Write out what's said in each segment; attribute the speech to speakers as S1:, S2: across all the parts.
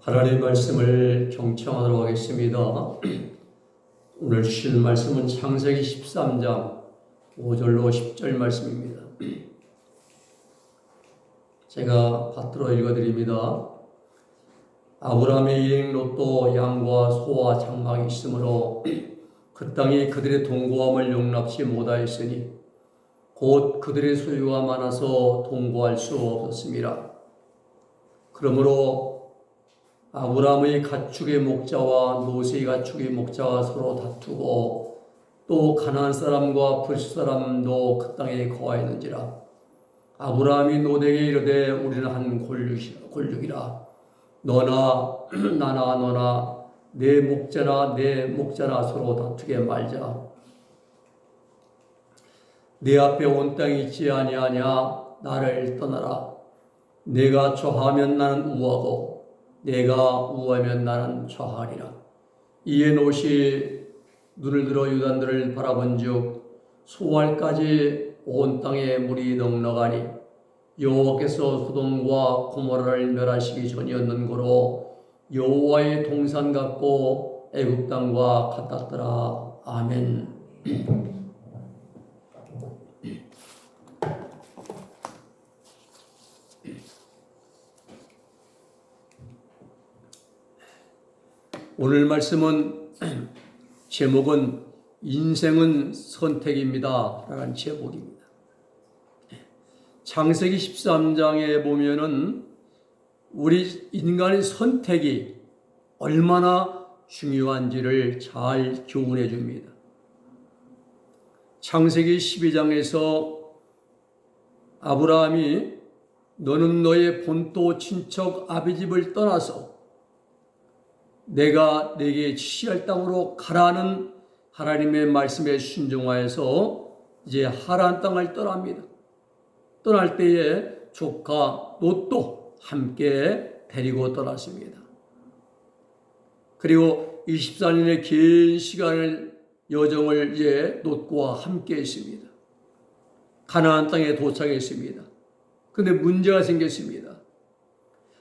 S1: 하나님의 말씀을 경청하도록 하겠습니다. 오늘 주시는 말씀은 창세기 13장 5절로 10절 말씀입니다. 제가 받들어 읽어드립니다. 아브라함의 일행 롯도 양과 소와 장막이 있으므로 그 땅이 그들의 동거함을 용납치 못하였으니 곧 그들의 소유가 많아서 동거할 수 없었습니다. 그러므로 아브라함의 가축의 목자와 노세의 가축의 목자가 서로 다투고 또 가나안 사람과 브리스 사람도 그 땅에 거하였는지라. 아브라함이 롯에게 이르되 우리는 한 골육이라. 너나 나나 너나 내 목자나 서로 다투게 말자. 내 앞에 온 땅이 있지 아니하냐. 나를 떠나라. 내가 좌하면 나는 우하고 내가 우하면 나는 좌하리라. 이에 롯이 눈을 들어 유단들을 바라본즉 소알까지 온 땅에 물이 넉넉하니 여호와께서 소돔과 고모라를 멸하시기 전이었는고로 여호와의 동산 같고 애굽 땅과 같았더라. 아멘. 오늘 말씀은 제목은 인생은 선택입니다 라는 제목입니다. 창세기 13장에 보면은 우리 인간의 선택이 얼마나 중요한지를 잘 교훈해 줍니다. 창세기 12장에서 아브라함이 너는 너의 본토 친척 아비집을 떠나서 내가 내게 지시할 땅으로 가라는 하나님의 말씀에 순종하여서 이제 하란 땅을 떠납니다. 떠날 때에 조카 롯도 함께 데리고 떠났습니다. 그리고 24년의 긴 시간을 여정을 이제 롯과 함께 했습니다. 가나안 땅에 도착했습니다. 그런데 문제가 생겼습니다.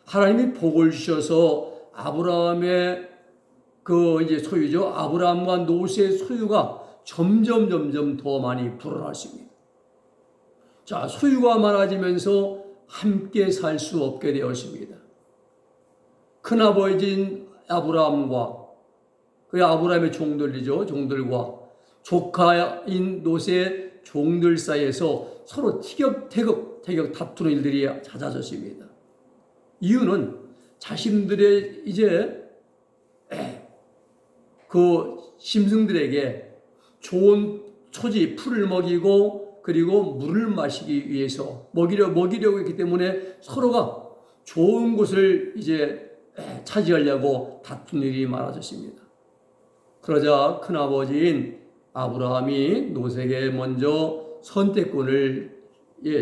S1: 하나님이 복을 주셔서 아브라함의 그 이제 소유죠. 아브라함과 롯의 소유가 점점 더 많이 불어났습니다. 자, 소유가 많아지면서 함께 살 수 없게 되었습니다. 큰아버지인 아브라함과 그 아브라함의 종들이죠. 종들과 조카인 롯의 종들 사이에서 서로 티격태격 다투는 일들이 잦아졌습니다. 이유는 자신들의 이제 그 짐승들에게 좋은 초지 풀을 먹이고 그리고 물을 마시기 위해서 먹이려고 했기 때문에 서로가 좋은 곳을 이제 차지하려고 다툰 일이 많아졌습니다. 그러자 큰아버지인 아브라함이 롯에게 먼저 선택권을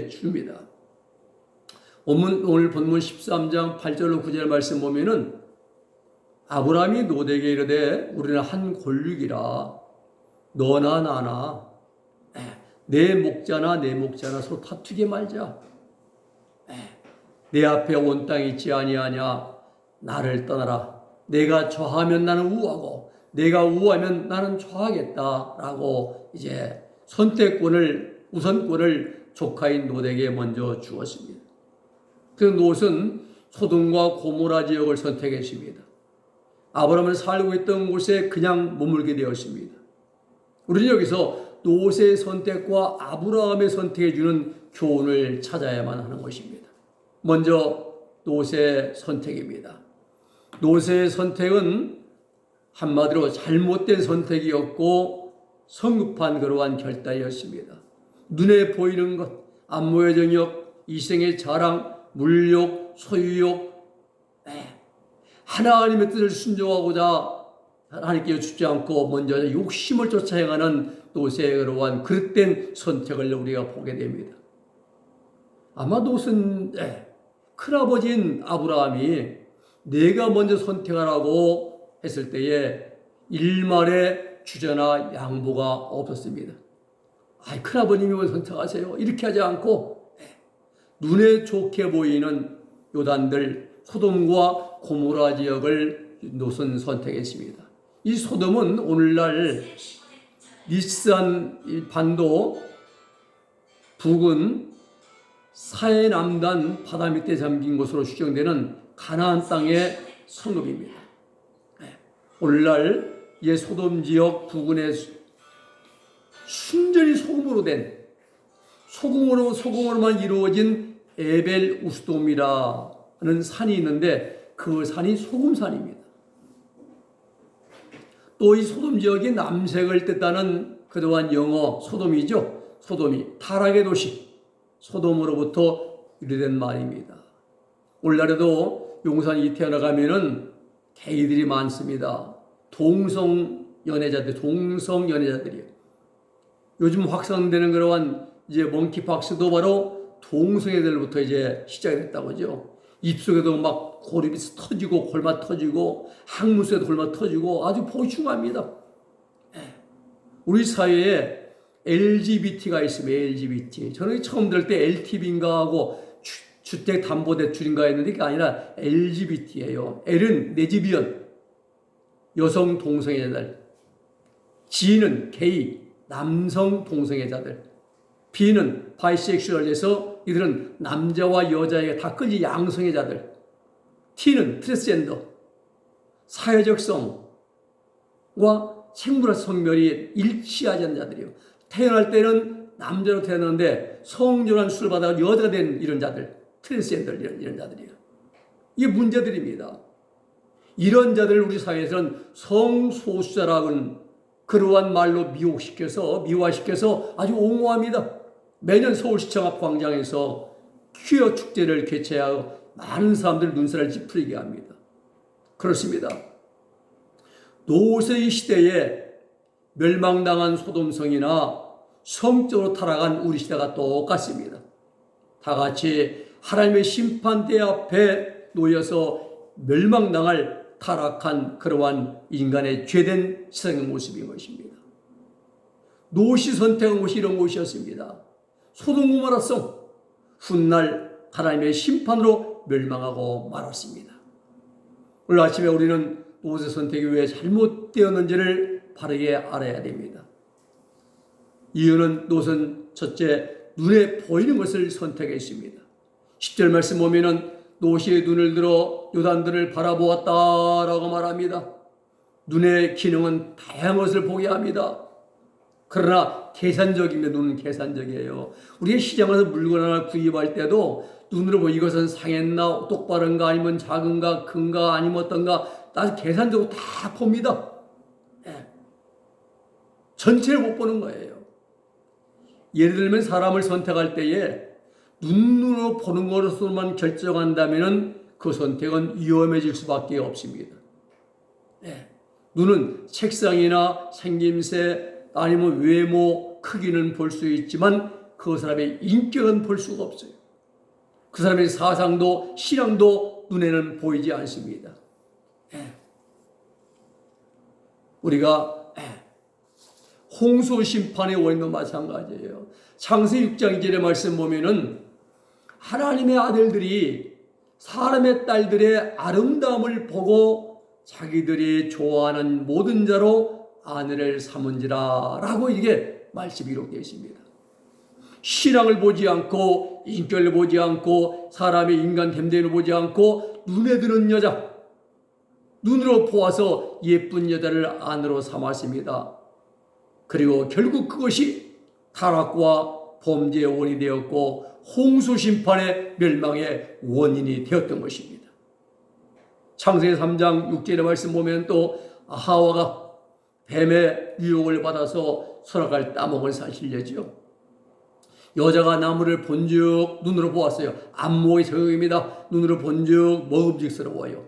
S1: 줍니다. 오늘 본문 13장 8절로 9절 말씀 보면은 아브라함이 롯에게 이르되 우리는 한 골육이라. 너나 나나 내 목자나 서로 다투게 말자. 내 앞에 온 땅이 있지 아니하냐. 나를 떠나라. 내가 좌하면 나는 우하고 내가 우하면 나는 좌하겠다라고 이제 우선권을 조카인 롯에게 먼저 주었습니다. 그 롯은 소돔과 고모라 지역을 선택했습니다. 아브라함은 살고 있던 곳에 그냥 머물게 되었습니다. 우리는 여기서 롯의 선택과 아브라함의 선택해 주는 교훈을 찾아야만 하는 것입니다. 먼저 롯의 선택입니다. 롯의 선택은 한마디로 잘못된 선택이었고 성급한 그러한 결단이었습니다. 눈에 보이는 것, 안모의 정욕, 이생의 자랑, 물욕, 소유욕, 하나님의 뜻을 순종하고자 하나님께 주지 않고 먼저 욕심을 쫓아 행하는 롯의 그러한 그릇된 선택을 우리가 보게 됩니다. 아마 롯은 큰아버지인 아브라함이 내가 먼저 선택하라고 했을 때에 일말의 주저나 양보가 없었습니다. 큰아버님이 뭘 선택하세요. 이렇게 하지 않고 눈에 좋게 보이는 요단들 소돔과 고모라 지역을 노선 선택했습니다. 이 소돔은 오늘날 니산 반도 북은 사해남단 바다 밑에 잠긴 곳으로 추정되는 가나안 땅의 성읍입니다. 오늘날 이 소돔 지역 부근에 순전히 소금으로만 이루어진 에벨 우스돔이라는 산이 있는데 그 산이 소금산입니다. 또 이 소돔 지역이 남색을 뜻하는 그동안 영어 소돔이죠. 소돔이 타락의 도시 소돔으로부터 유래된 말입니다. 오늘날에도 용산 이태원에 가면은 게이들이 많습니다. 동성 연애자들이요. 요즘 확산되는 그러한 이제 멍키박스도 바로 동성애들부터 이제 시작이 됐다고죠. 입속에도 막 고립이 터지고 골마 터지고 항문수에도 골마 터지고 아주 보기 흉합니다. 우리 사회에 LGBT가 있으면 LGBT. 저는 처음 들을 때 LTV인가 하고 주택담보대출인가 했는데 그게 아니라 LGBT예요. L은 레즈비언, 여성 동성애자들. G는 게이, 남성 동성애자들. B는 바이섹슈얼에서 이들은 남자와 여자에게 다 끌지 양성애자들. T는 트랜스젠더, 사회적 성과 생물학 성별이 일치하지 않는 자들이요. 태어날 때는 남자로 태어났는데 성전환 수를 받아 여자가 된 이런 자들, 트랜스젠더 이런 자들이요. 이게 문제들입니다. 이런 자들을 우리 사회에서는 성소수자라고는 그러한 말로 미화시켜서 아주 옹호합니다. 매년 서울시청 앞 광장에서 퀴어 축제를 개최하고 많은 사람들 눈살을 찌푸리게 합니다. 그렇습니다. 노세의 시대에 멸망당한 소돔성이나 성적으로 타락한 우리 시대가 똑같습니다. 다 같이 하나님의 심판대 앞에 놓여서 멸망당할 타락한 그러한 인간의 죄된 세상의 모습인 것입니다. 노시 선택한 곳이 이런 곳이었습니다. 소돔 고모라성 훗날 하나님의 심판으로 멸망하고 말았습니다. 오늘 아침에 우리는 노세 선택이 왜 잘못되었는지를 바르게 알아야 됩니다. 이유는 노선 첫째 눈에 보이는 것을 선택했습니다. 10절 말씀 보면은 노시의 눈을 들어 요단들을 바라보았다라고 말합니다. 눈의 기능은 다양한 것을 보게 합니다. 그러나 계산적입니다. 눈은 계산적이에요. 우리의 시장에서 물건 하나 구입할 때도 눈으로 보고 이것은 상했나 똑바른가 아니면 작은가 큰가 아니면 어떤가 나 계산적으로 다 봅니다. 전체를 못 보는 거예요. 예를 들면 사람을 선택할 때에 눈으로 보는 것으로만 결정한다면 그 선택은 위험해질 수밖에 없습니다. 눈은 책상이나 생김새 아니면 외모 크기는 볼 수 있지만 그 사람의 인격은 볼 수가 없어요. 그 사람의 사상도 신앙도 눈에는 보이지 않습니다. 우리가 홍수 심판의 원인도 마찬가지예요. 창세기 6장 2절의 말씀 보면은 하나님의 아들들이 사람의 딸들의 아름다움을 보고 자기들이 좋아하는 모든 자로 아내를 삼은지라 라고 이게 말씀이 기록되어 있습니다. 신앙을 보지 않고 인격을 보지 않고 사람의 인간 됨됨을 보지 않고 눈에 드는 여자 눈으로 보아서 예쁜 여자를 아내로 삼았습니다. 그리고 결국 그것이 타락과 범죄의 원인이 되었고 홍수 심판의 멸망의 원인이 되었던 것입니다. 창세기 3장 6절의 말씀 보면 또 하와가 뱀의 유혹을 받아서 선악과를 따먹은 사실이죠. 여자가 나무를 본즉 눈으로 보았어요. 안목의 성형입니다. 눈으로 본즉 먹음직스러워요.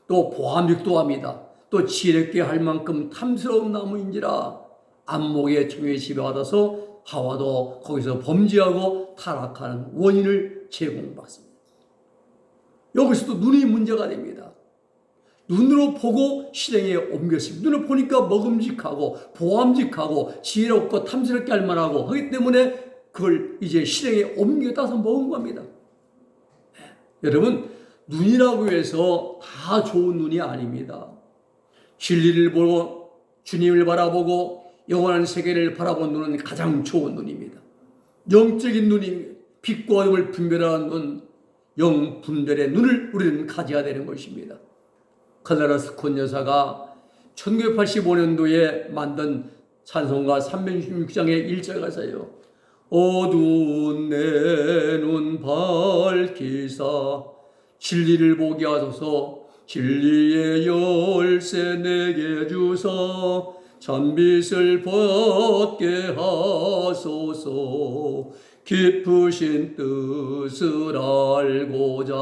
S1: 또 보암직도 합니다. 또 지혜롭게 할 만큼 탐스러운 나무인지라 안목의 청에 지배받아서 하와도 거기서 범죄하고 타락하는 원인을 제공받습니다. 여기서도 눈이 문제가 됩니다. 눈으로 보고 실행에 옮겼습니다. 눈을 보니까 먹음직하고 보암직하고 지혜롭고 탐스럽게 할 만하고 하기 때문에 그걸 이제 실행에 옮겨 따서 먹은 겁니다. 여러분 눈이라고 해서 다 좋은 눈이 아닙니다. 진리를 보고 주님을 바라보고 영원한 세계를 바라본 눈은 가장 좋은 눈입니다. 영적인 눈이 빛과 어둠을 분별하는 눈, 영 분별의 눈을 우리는 가져야 되는 것입니다. 클라라 스콧 여사가 1985년도에 만든 찬송가 366장의 1절 가사예요. 어두운 내 눈 밝히사 진리를 보게 하소서. 진리의 열쇠 내게 주사 찬빛을 벗게 하소서. 깊으신 뜻을 알고자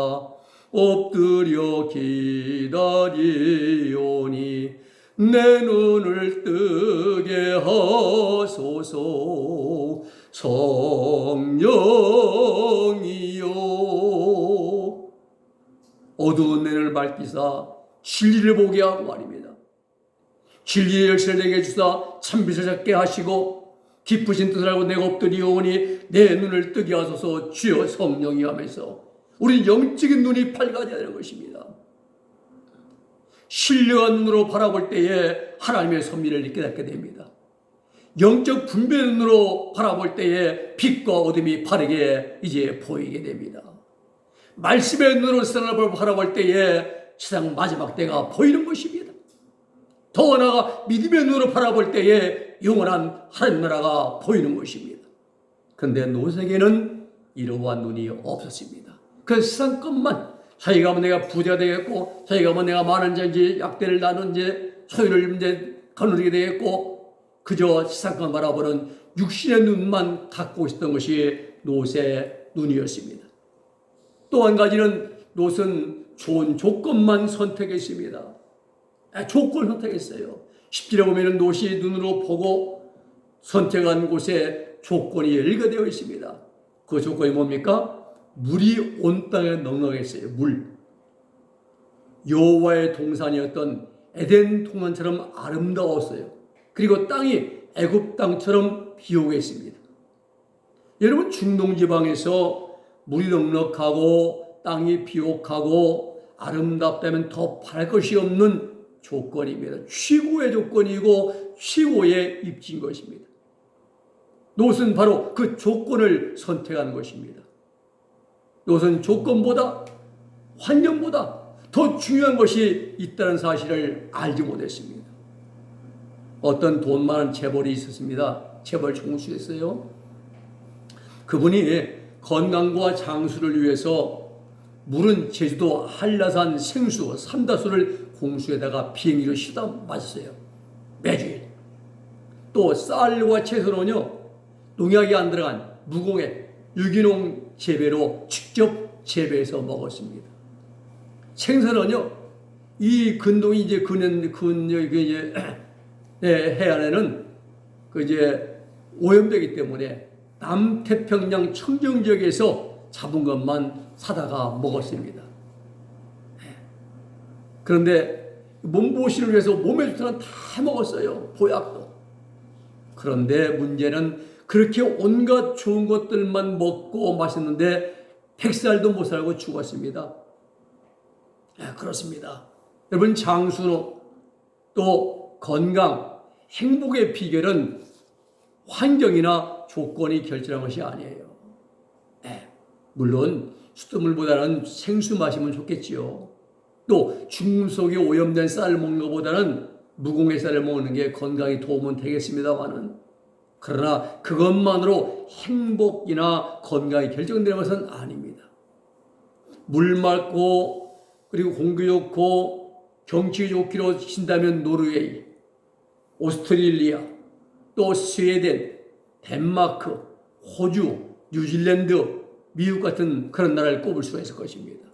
S1: 엎드려 기다리오니 내 눈을 뜨게 하소서. 성령이여 어두운 내 눈을 밝히사 진리를 보게 하고 말입니다. 진리의 열쇠를 내게 주사 참빛을 찾게 하시고 깊으신 뜻을 알고 내가 엎드리오니 내 눈을 뜨게 하소서. 주여 성령이 하면서 우리 영적인 눈이 밝아져야 되는 것입니다. 신령한 눈으로 바라볼 때에 하나님의 섭리를 깨닫게 됩니다. 영적 분별 눈으로 바라볼 때에 빛과 어둠이 바르게 이제 보이게 됩니다. 말씀의 눈으로 세상을 바라볼 때에 세상 마지막 때가 보이는 것입니다. 더 나아가 믿음의 눈으로 바라볼 때에 영원한 하나님 나라가 보이는 것입니다. 그런데 노세계는 이러한 눈이 없었습니다. 그 세상 것만 자기가 하면 내가 부자가 되겠고 자기가 하면 내가 많은 이제 약대를 나눈 이제 소유를 이제 거느리게 되겠고 그저 세상 것만 바라보는 육신의 눈만 갖고 있었던 것이 롯의 눈이었습니다. 또 한 가지는 롯은 좋은 조건만 선택했습니다. 조건을 선택했어요. 10절에 보면 롯이 눈으로 보고 선택한 곳에 조건이 열거되어 있습니다. 그 조건이 뭡니까? 물이 온 땅에 넉넉했어요. 물. 여호와의 동산이었던 에덴 동산처럼 아름다웠어요. 그리고 땅이 애굽 땅처럼 비옥해 있습니다. 여러분 중동 지방에서 물이 넉넉하고 땅이 비옥하고 아름답다면 더 바랄 것이 없는 조건입니다. 최고의 조건이고 최고의 입지인 것입니다. 롯은 바로 그 조건을 선택한 것입니다. 롯은 조건보다 환경보다 더 중요한 것이 있다는 사실을 알지 못했습니다. 어떤 돈 많은 재벌이 있었습니다. 재벌 총수였어요. 그분이 건강과 장수를 위해서 물은 제주도 한라산 생수 삼다수를 공수에다가 비행기로 싣다 마셨어요. 매주일. 또 쌀과 채소는요 농약이 안 들어간 무공해 유기농 재배로 직접 재배해서 먹었습니다. 생선은요 이 근동이 이제 해안에는 그 이제 오염되기 때문에 남태평양 청정 지역에서 잡은 것만 사다가 먹었습니다. 그런데 몸보신을 위해서 몸에 좋다는 다 먹었어요. 보약도. 그런데 문제는 그렇게 온갖 좋은 것들만 먹고 마셨는데 100살도 못 살고 죽었습니다. 그렇습니다. 여러분 장수 또 건강, 행복의 비결은 환경이나 조건이 결정한 것이 아니에요. 물론 수돗물보다는 생수 마시면 좋겠지요. 또 죽물 속에 오염된 쌀을 먹는 것보다는 무공해 쌀을 먹는 게 건강에 도움은 되겠습니다만은 그러나 그것만으로 행복이나 건강이 결정되는 것은 아닙니다. 물 맑고 그리고 공기 좋고 경치 좋기로 친다면 노르웨이, 오스트레일리아, 또 스웨덴, 덴마크, 호주, 뉴질랜드, 미국 같은 그런 나라를 꼽을 수가 있을 것입니다.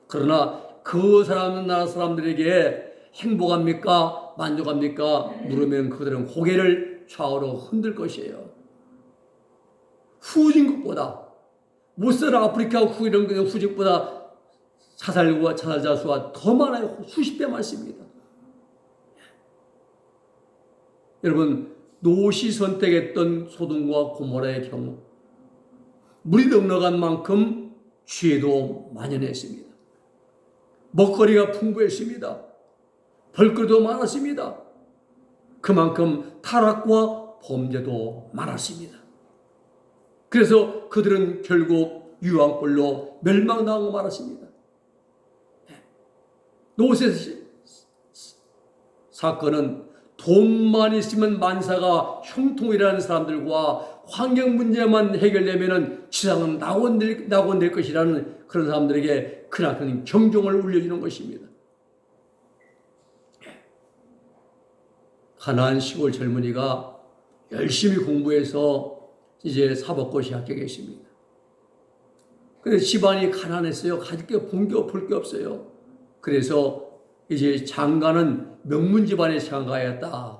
S1: 그러나 그 나라 사람들에게 행복합니까? 만족합니까? 물으면 그들은 고개를 좌우로 흔들 것이에요. 후진국보다 못 사는 아프리카 후진국보다 자살자 수가 더 많아요. 수십 배 많습니다. 여러분 롯이 선택했던 소돔과 고모라의 경우 물이 넉넉한 만큼 죄도 만연했습니다. 먹거리가 풍부했습니다. 벌거리도 많았습니다. 그만큼 타락과 범죄도 많았습니다. 그래서 그들은 결국 유황불로 멸망당하고 말았습니다. 노세 사건은 돈만 있으면 만사가 형통이라는 사람들과 환경 문제만 해결되면 지상은 낙원될 것이라는 그런 사람들에게 크나큰 경종을 울려주는 것입니다. 가난한 시골 젊은이가 열심히 공부해서 이제 사법고시 합격했습니다. 근데 집안이 가난했어요. 가질 게 본 게 볼 게 없어요. 그래서 이제 장가는 명문 집안의 장가였다.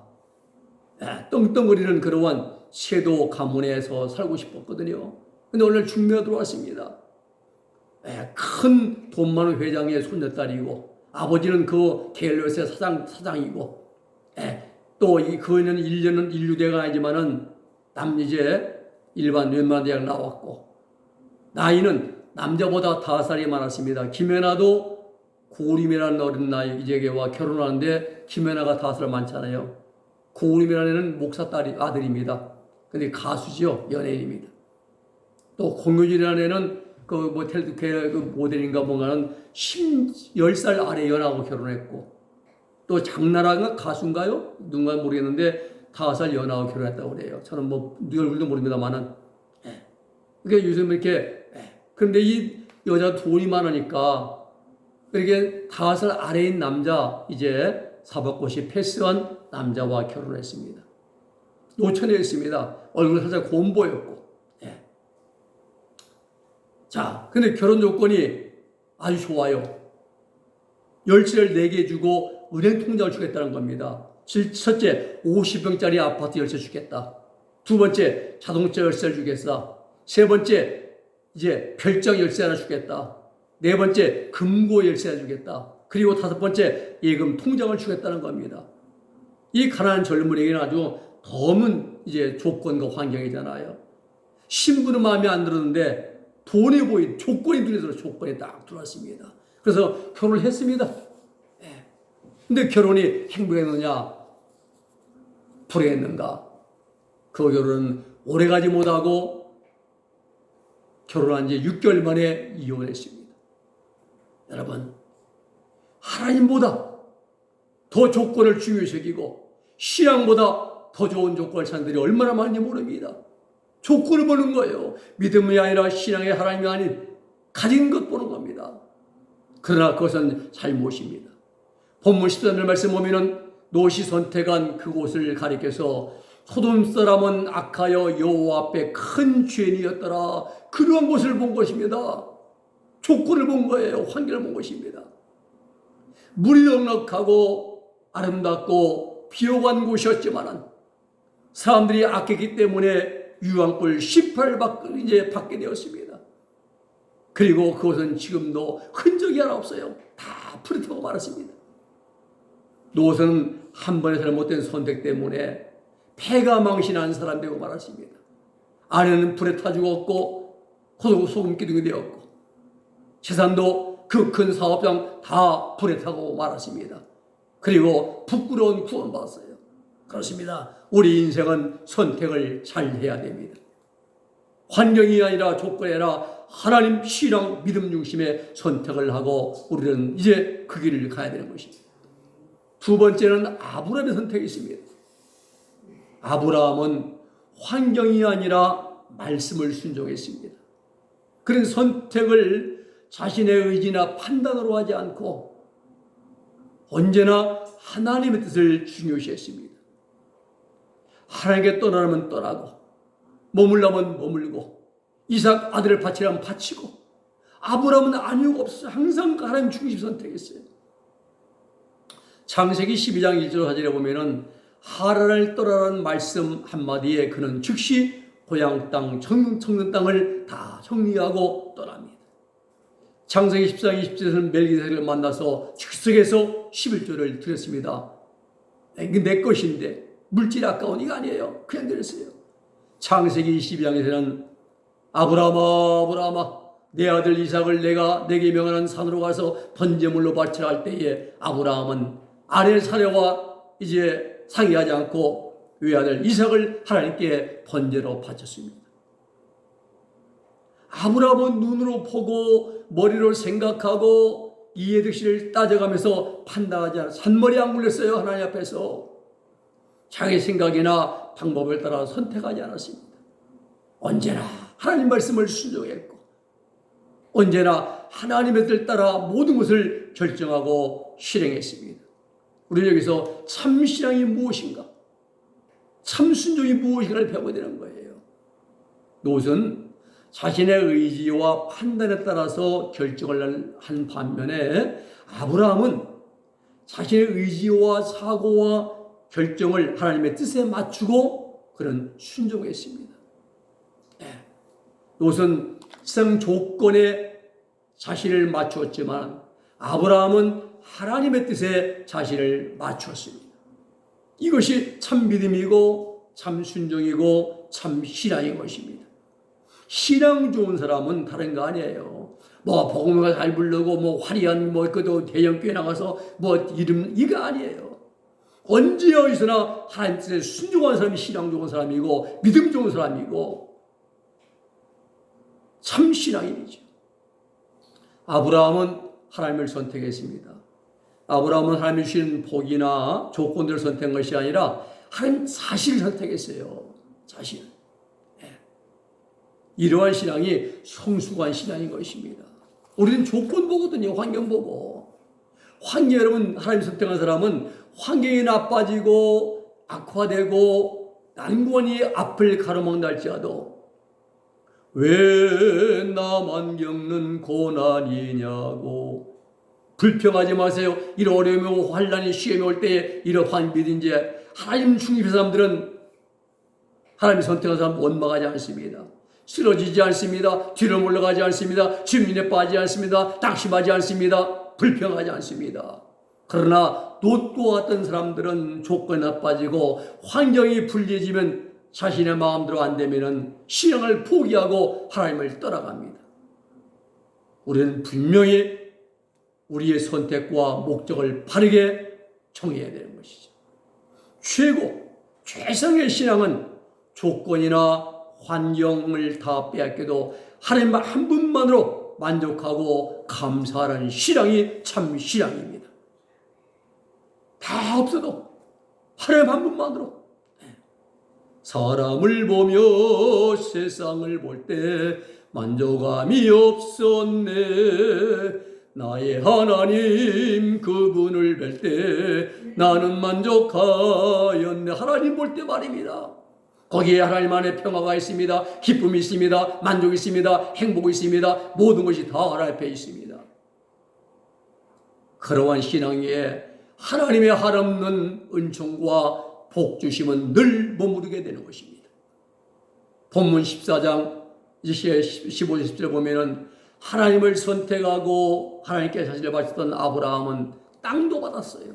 S1: 떵떵거리는 그러한 세도 가문에서 살고 싶었거든요. 근데 오늘 중매가 들어왔습니다. 큰 돈 많은 회장의 손녀딸이고 아버지는 그 갤러스의 사장이고 또 그는 1년은 인류대가 아니지만은 이제 일반 웬만한 대학 나왔고 나이는 남자보다 5살이 많았습니다. 김연아도 고림이라는 어린 나이 이제와 결혼하는데 김연아가 5살 많잖아요. 고림이라는 애는 목사 아들입니다. 근데 가수죠. 연예인입니다. 또 공효진이라는 애는 그 모델인가 뭔가는 10살 아래 연하고 결혼했고 또 장나라가 가수인가요? 누군가 모르겠는데 5살 연하고 결혼했다고 그래요. 저는 뭐 누구 얼굴도 모릅니다만은 그러니까 요즘 이렇게 그런데 이 여자 돈이 많으니까 그렇게 5살 아래인 남자 이제 사법고시 패스한 남자와 결혼했습니다. 노처녀였습니다. 얼굴 살짝 곰보였고. 자, 근데 결혼 조건이 아주 좋아요. 열쇠를 4개 주고 은행 통장을 주겠다는 겁니다. 첫째, 50평짜리 아파트 열쇠 주겠다. 두 번째, 자동차 열쇠를 주겠다. 세 번째, 이제 별장 열쇠 하나 주겠다. 네 번째, 금고 열쇠 하나 주겠다. 그리고 5번째, 예금 통장을 주겠다는 겁니다. 이 가난한 젊은이에게는 아주 덤은 이제 조건과 환경이잖아요. 신부는 마음에 안 들었는데 돈이 보인 조건이 눈에 들어 조건이 딱 들어왔습니다. 그래서 결혼을 했습니다. 근데 결혼이 행복했느냐? 불행했는가? 그 결혼은 오래가지 못하고 결혼한 지 6개월 만에 이혼했습니다. 여러분, 하나님보다 더 조건을 중요시 여기고 신앙보다 더 좋은 조건을 찾는 들이 얼마나 많은지 모릅니다. 조건을 보는 거예요. 믿음이 아니라 신앙의 하나님이 아닌 가진 것 보는 겁니다. 그러나 그것은 잘못입니다. 본문 13절 말씀 보면은 롯이 선택한 그곳을 가리켜서 소돔 사람은 악하여 여호와 앞에 큰 죄인이었더라. 그러한 곳을 본 것입니다. 조건을 본 거예요. 환경을 본 것입니다. 물이 넉넉하고 아름답고 비옥한 곳이었지만은 사람들이 아꼈기 때문에 유황불 18박 이제 받게 되었습니다. 그리고 그것은 지금도 흔적이 하나 없어요. 다 불에 타고 말았습니다. 롯은 한 번의 잘못된 선택 때문에 패가 망신한 사람 되고 말았습니다. 아내는 불에 타 죽었고 소금 기둥이 되었고 재산도 그 큰 사업장 다 불에 타고 말았습니다. 그리고 부끄러운 구원받았어요. 그렇습니다. 우리 인생은 선택을 잘 해야 됩니다. 환경이 아니라 조건이 아니라 하나님 신앙 믿음 중심의 선택을 하고 우리는 이제 그 길을 가야 되는 것입니다. 두 번째는 아브라함의 선택이 있습니다. 아브라함은 환경이 아니라 말씀을 순종했습니다. 그런 선택을 자신의 의지나 판단으로 하지 않고 언제나 하나님의 뜻을 중요시했습니다. 하나님께 떠나면 떠나고 머물라면 머물고 이삭 아들을 바치라면 바치고 아브라함은 아니오가 없어서 항상 하나님 중심 선택했어요. 창세기 12장 1절 4절에 보면은 하란을 떠나라는 말씀 한마디에 그는 즉시 고향 땅, 청는 땅을 다 정리하고 떠납니다. 창세기 14장 20절에서는 멜기세덱을 만나서 즉석에서 11조를 드렸습니다. 이게 내 것인데 물질이 아까운 이거 아니에요. 그냥 드렸어요. 창세기 22장에서는 아브라함아 내 아들 이삭을 내가 내게 명하는 산으로 가서 번제물로 바치라 할 때에 아브라함은 아내 사례와 이제 상의하지 않고 외아들 이삭을 하나님께 번제로 바쳤습니다. 아브라함은 눈으로 보고 머리로 생각하고 이해득실을 따져가면서 판단하지 않아 산머리 안 굴렸어요. 하나님 앞에서 자기 생각이나 방법을 따라 선택하지 않았습니다. 언제나 하나님 말씀을 순종했고 언제나 하나님의 뜻을 따라 모든 것을 결정하고 실행했습니다. 우리는 여기서 참신앙이 무엇인가, 참순종이 무엇인가를 배워야 되는 거예요. 롯은 자신의 의지와 판단에 따라서 결정을 한 반면에 아브라함은 자신의 의지와 사고와 결정을 하나님의 뜻에 맞추고 그런 순종했습니다. 롯은 세상 조건에 자신을 맞추었지만 아브라함은 하나님의 뜻에 자신을 맞추었습니다. 이것이 참 믿음이고 참 순종이고 참 신앙인 것입니다. 신앙 좋은 사람은 다른 거 아니에요. 뭐 복음을 잘 부르고 뭐 화려한 뭐 그도 대형교회 나가서 뭐 이름 이거 아니에요. 언제 어디서나 하나님 뜻에 순종한 사람이 신앙 좋은 사람이고 믿음 좋은 사람이고 참 신앙인이죠. 아브라함은 하나님을 선택했습니다. 아브라함은 하나님이 주신 복이나 조건들을 선택한 것이 아니라 하나님 사실을 선택했어요. 사실. 이러한 신앙이 성숙한 신앙인 것입니다. 우리는 조건 보거든요. 환경 보고. 환경 여러분 하나님 선택한 사람은 환경이 나빠지고 악화되고 난관이 앞을 가로막는다 할지라도 왜 나만 겪는 고난이냐고 불평하지 마세요. 이런 어려움이 환난이 시험이 올 때에 이러한 믿은지 하나님 중립의 사람들은 하나님이 선택한 사람 원망하지 않습니다. 쓰러지지 않습니다. 뒤로 물러가지 않습니다. 질문에 빠지지 않습니다. 낙심하지 않습니다. 불평하지 않습니다. 그러나 롯과 같은 사람들은 조건이 나빠지고 환경이 불리해지면 자신의 마음대로 안 되면 신앙을 포기하고 하나님을 떠나갑니다. 우리는 분명히 우리의 선택과 목적을 바르게 정해야 되는 것이죠. 최상의 신앙은 조건이나 환경을 다 빼앗겨도 하나님 한 분만으로 만족하고 감사하는 신앙이 참 신앙입니다. 다 없어도 하나님 한 분만으로. 사람을 보며 세상을 볼 때 만족감이 없었네. 나의 하나님 그분을 뵐 때 나는 만족하였네. 하나님 볼 때 말입니다. 거기에 하나님 안에 평화가 있습니다. 기쁨이 있습니다. 만족이 있습니다. 행복이 있습니다. 모든 것이 다 하나님 앞에 있습니다. 그러한 신앙에 하나님의 한없는 은총과 복 주심은 늘 머무르게 되는 것입니다. 본문 14장 15절 10절 보면은 하나님을 선택하고 하나님께 자신을 바쳤던 아브라함은 땅도 받았어요.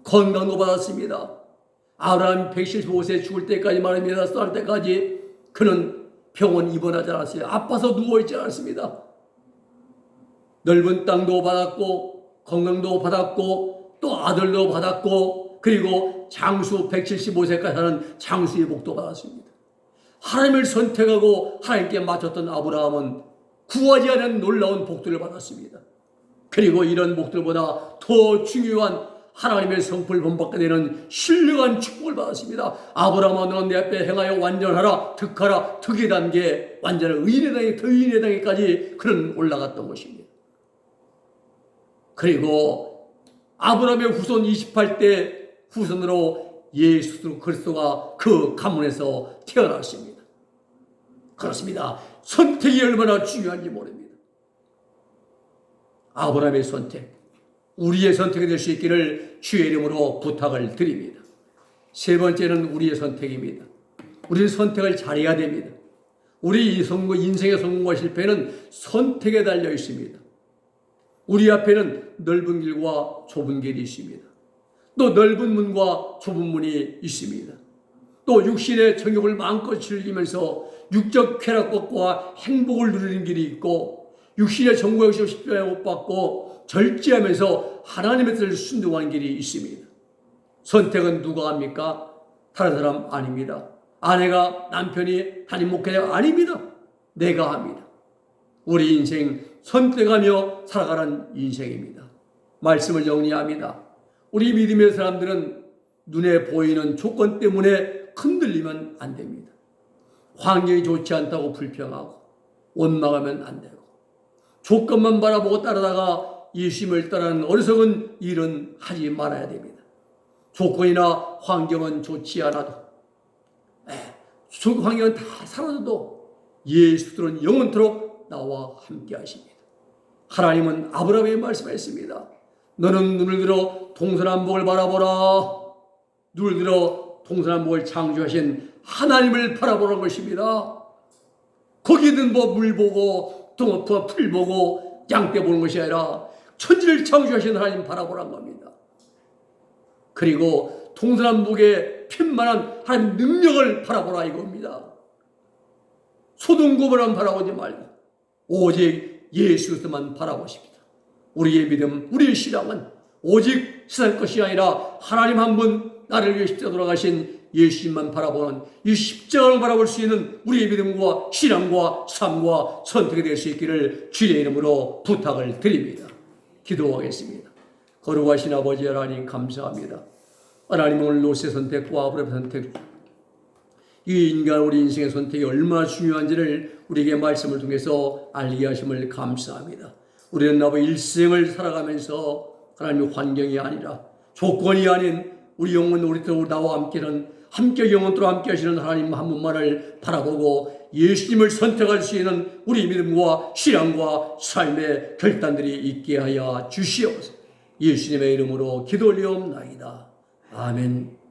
S1: 건강도 받았습니다. 아브라함 175세 죽을 때까지 말입니다. 쌀 때까지 그는 병원 입원하지 않았어요. 아파서 누워있지 않았습니다. 넓은 땅도 받았고 건강도 받았고 또 아들도 받았고 그리고 장수 175세까지 사는 장수의 복도 받았습니다. 하나님을 선택하고 하나님께 맞췄던 아브라함은 구하지 않은 놀라운 복들을 받았습니다. 그리고 이런 복들보다 더 중요한 하나님의 성품을 본받게 되는 신령한 축복을 받았습니다. 아브라함아 너는 내 앞에 행하여 완전하라 득하라 득에 단계 완전한 의인의 단계 더 의인의 단계까지 그런 올라갔던 것입니다. 그리고 아브라함의 후손 28대 후손으로 예수 그리스도가 그 가문에서 태어났습니다. 그렇습니다. 선택이 얼마나 중요한지 모릅니다. 아브라함의 선택, 우리의 선택이 될 수 있기를 주의 이름으로 부탁을 드립니다. 세 번째는 우리의 선택입니다. 우리는 선택을 잘해야 됩니다. 우리 인생의 성공과 실패는 선택에 달려 있습니다. 우리 앞에는 넓은 길과 좁은 길이 있습니다. 또 넓은 문과 좁은 문이 있습니다. 또 육신의 정욕을 마음껏 즐기면서 육적 쾌락과 행복을 누리는 길이 있고 육신의 정보 역시 십자가에 못 받고 절제하면서 하나님의 뜻을 순종하는 길이 있습니다. 선택은 누가 합니까? 다른 사람 아닙니다. 아내가, 남편이, 담임 목회자가 아닙니다. 내가 합니다. 우리 인생 선택하며 살아가는 인생입니다. 말씀을 정리합니다. 우리 믿음의 사람들은 눈에 보이는 조건 때문에 흔들리면 안 됩니다. 환경이 좋지 않다고 불평하고 원망하면 안 되고 조건만 바라보고 따르다가 예수님을 따르는 어리석은 일은 하지 말아야 됩니다. 조건이나 환경은 좋지 않아도 환경은 다 사라져도 예수들은 영원토록 나와 함께 하십니다. 하나님은 아브라함에게 말씀했습니다. 너는 눈을 들어 동서남북을 바라보라. 눈을 들어 동서남북을 창조하신 하나님을 바라보는 것입니다. 거기든 물 보고 풀 보고 양떼 보는 것이 아니라 천지를 창조하신 하나님 바라보란 겁니다. 그리고 동서남북의 편만한 하나님 능력을 바라보라 이겁니다. 소돔고모라만 바라보지 말고 오직 예수 그리스도만 바라보십니다. 우리의 믿음, 우리의 신앙은 오직 세상 것이 아니라 하나님 한 분 나를 위해 십자가 돌아가신 예수님만 바라보는 이 십자가를 바라볼 수 있는 우리의 믿음과 신앙과 삶과 선택이 될 수 있기를 주의 이름으로 부탁을 드립니다. 기도하겠습니다. 거룩하신 아버지 하나님 감사합니다. 하나님 오늘 롯의 선택과 아브라함의 선택, 이 인간 우리 인생의 선택이 얼마나 중요한지를 우리에게 말씀을 통해서 알게 하심을 감사합니다. 우리는 나의 일생을 살아가면서 하나님의 환경이 아니라 조건이 아닌 우리 영혼 우리 나와 함께 영원토록 함께 하시는 하나님 한 분만을 바라보고 예수님을 선택할 수 있는 우리 믿음과 신앙과 삶의 결단들이 있게 하여 주시옵소서. 예수님의 이름으로 기도 올리옵나이다. 아멘.